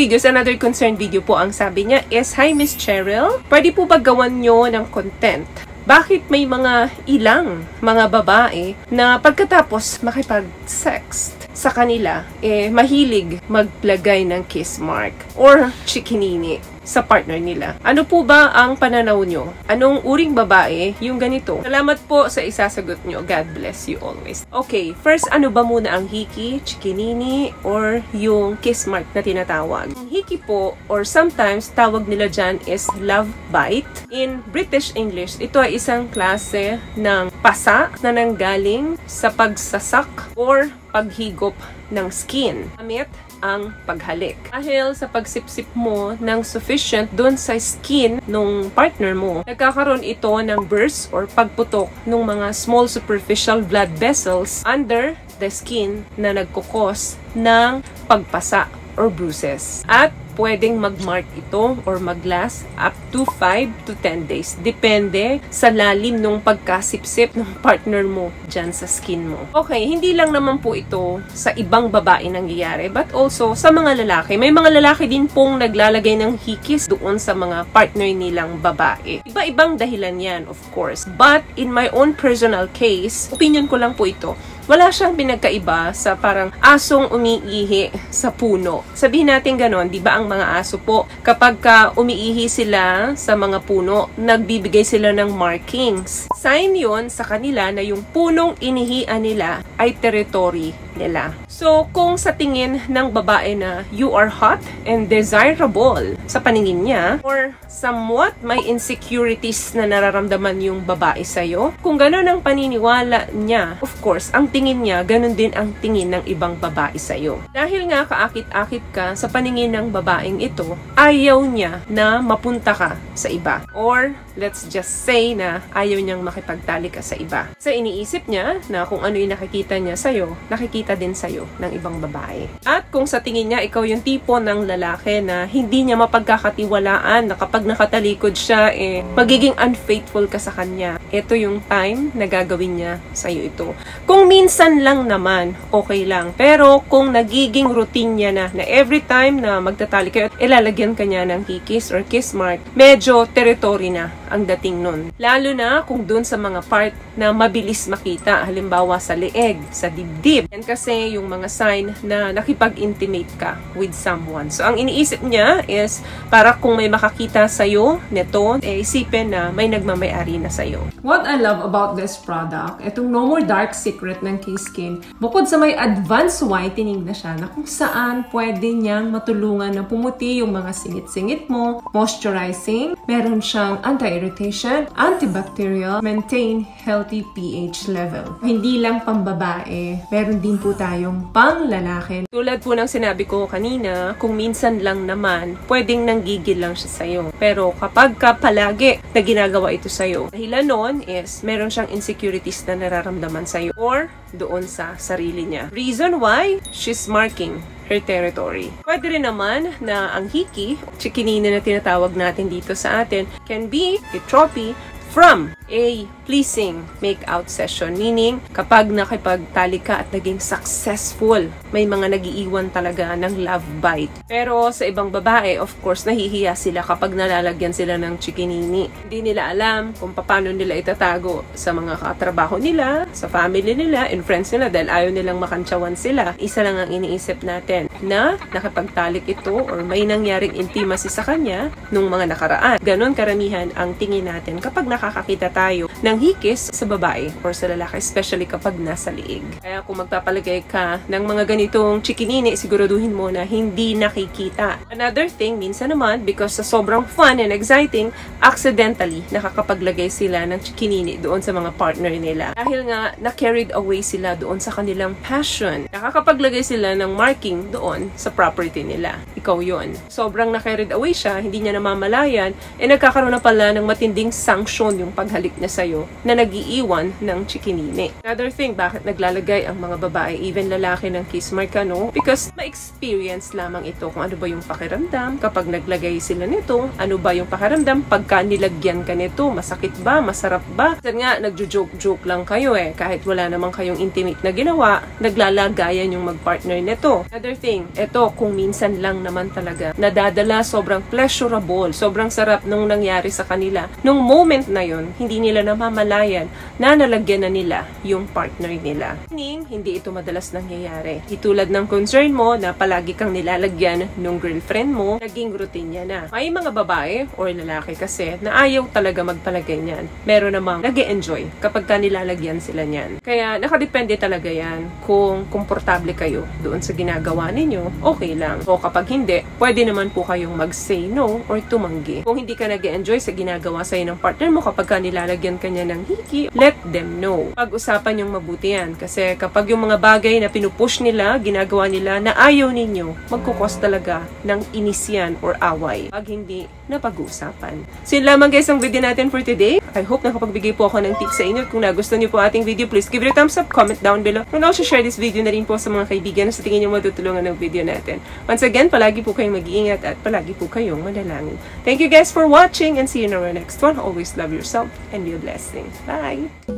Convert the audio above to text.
videos, another concerned video po ang sabi niya is, "Hi Miss Cheryl, pwede po ba gawan nyo ng content? Bakit may mga ilang mga babae na pagkatapos makipag-sex sa kanila, mahilig maglagay ng kiss mark or chikinini sa partner nila? Ano po ba ang pananaw nyo? Anong uring babae yung ganito?" Salamat po sa isasagot nyo. God bless you always. Okay, first, ano ba muna ang hiki, chikinini, or yung kiss mark na tinatawag? Ang hiki po, or sometimes tawag nila dyan is love bite. In British English, ito ay isang klase ng pasa na nanggaling sa pagsasak or paghigop ng skin gamit ang paghalik. Dahil sa pagsipsip mo ng sufficient dun sa skin nung partner mo, nagkakaroon ito ng burst or pagputok ng mga small superficial blood vessels under the skin na nagkukos ng pagpasa or bruises. At pwedeng mag-mark ito or mag-last up to 5 to 10 days. Depende sa lalim ng pagkasipsip ng partner mo dyan sa skin mo. Okay, hindi lang naman po ito sa ibang babae nangyayari, but also sa mga lalaki. May mga lalaki din pong naglalagay ng hikis doon sa mga partner nilang babae. Iba-ibang dahilan yan, of course. But in my own personal case, opinion ko lang po ito, wala siyang pinagkaiba sa parang asong umiihi sa puno. Sabihin natin ganon, di ba ang mga aso po, kapag umiihi sila sa mga puno, nagbibigay sila ng markings. Sign yon sa kanila na yung punong inihian nila ay territory nila. So, kung sa tingin ng babae na you are hot and desirable sa paningin niya, or somewhat may insecurities na nararamdaman yung babae sa'yo, kung gano'n ang paniniwala niya, of course, ang tingin niya, ganun din ang tingin ng ibang babae sa'yo. Dahil nga kaakit-akit ka sa paningin ng babaeng ito, ayaw niya na mapunta ka sa iba. Or, let's just say na ayaw niyang makipagtali ka sa iba. Sa iniisip niya na kung ano yung nakikita niya sa'yo, nakikita din sa'yo ng ibang babae. At kung sa tingin niya, ikaw yung tipo ng lalaki na hindi niya mapagkakatiwalaan, na kapag nakatalikod siya, magiging unfaithful ka sa kanya. Ito yung time na gagawin niya sa'yo ito. Kung minsan lang naman, okay lang. Pero kung nagiging routine niya na every time na magtatali kayo, ilalagyan ka niya ng hikis or kiss mark, medyo territory na ang dating nun. Lalo na kung dun sa mga part na mabilis makita, halimbawa sa leeg, sa dibdib. Yan kasi yung mga sign na nakipag-intimate ka with someone. So, ang iniisip niya is, para kung may makakita sa'yo neto, isipin na may nagmamayari na sa'yo. What I love about this product, itong No More Dark Secret ng K-Skin, bukod sa may advanced whitening na siya, na kung saan pwede niyang matulungan na pumuti yung mga singit-singit mo, moisturizing, meron siyang anti-irritation, antibacterial, maintain healthy pH level. Hindi lang pambabae, meron din po tayong pang-lalaki. Tulad po ng sinabi ko kanina, kung minsan lang naman, pwedeng nanggigil lang siya sa'yo. Pero kapag ka palagi na ginagawa ito sa'yo, dahilan nun is meron siyang insecurities na nararamdaman sa'yo or doon sa sarili niya. Reason why? She's marking her territory. Pwede rin naman na ang hiki, chikinina na tinatawag natin dito sa atin, can be a trophy from a pleasing make-out session. Meaning, kapag nakipagtali ka at naging successful, may mga nagiiwan talaga ng love bite. Pero sa ibang babae, of course, nahihiya sila kapag nalalagyan sila ng chikinini. Hindi nila alam kung paano nila itatago sa mga katrabaho nila, sa family nila, and friends nila dahil ayaw nilang makantsawan sila. Isa lang ang iniisip natin na nakipagtalik ito or may nangyaring intimacy sa kanya nung mga nakaraan. Ganon karamihan ang tingin natin kapag nakakakita tayo ng hikis sa babae or sa lalaki, especially kapag nasa liig. Kaya kung magpapalagay ka ng mga ganitong chikinini, siguraduhin mo na hindi nakikita. Another thing, minsan naman, because sa sobrang fun and exciting, accidentally nakakapaglagay sila ng chikinini doon sa mga partner nila. Dahil nga, na-carried away sila doon sa kanilang passion. Nakakapaglagay sila ng marking doon sa property nila. Ikaw yon. Sobrang na-carried away siya, hindi niya namamalayan, nagkakaroon na pala ng matinding sanction yung paghalik niya sa'yo na nagiiwan ng chikinini. Another thing, bakit naglalagay ang mga babae, even lalaki, ng kiss mark, no? Because ma-experience lamang ito kung ano ba yung pakiramdam kapag naglagay sila nito, ano ba yung pakiramdam pagka nilagyan ka nito, masakit ba, masarap ba? Kasi nga, nagjo-joke-joke lang kayo kahit wala namang kayong intimate na ginawa, naglalagayan yung mag-partner nito. Another thing, ito, kung minsan lang naman naman talaga nadadala, sobrang pleasurable, sobrang sarap nung nangyari sa kanila. Nung moment na yun, hindi nila namamalayan na nalagyan na nila yung partner nila. Hindi ito madalas nangyayari. Tulad ng concern mo na palagi kang nilalagyan nung girlfriend mo, naging routine niya na. May mga babae or lalaki kasi na ayaw talaga magpalagay niyan. Meron namang nag-e-enjoy kapag ka nilalagyan sila niyan. Kaya nakadepende talaga yan. Kung komportable kayo doon sa ginagawa ninyo, okay lang. O kapag hindi, pwede naman po kayong mag-say no or tumanggi. Kung hindi ka nag-e-enjoy sa ginagawa sa'yo ng partner mo kapag ka nilalagyan ka niya ng hiki, let them know. Pag-usapan yung mabuti yan. Kasi kapag yung mga bagay na pinupush nila, ginagawa nila na ayaw ninyo, magkukos talaga ng inis yan or away. Pag hindi na pag-uusapan. So yun lamang guys ang video natin for today. I hope nakapagbigay po ako ng tips sa inyo. Kung nagustuhan niyo po ating video, please give it a thumbs up, comment down below, and also share this video na rin po sa mga kaibigan na sa tingin niyo matutulungan ng video natin. Once again, palagi po kayong mag-iingat at palagi po kayong manalangin. Thank you guys for watching and see you in our next one. Always love yourself and be a blessing. Bye!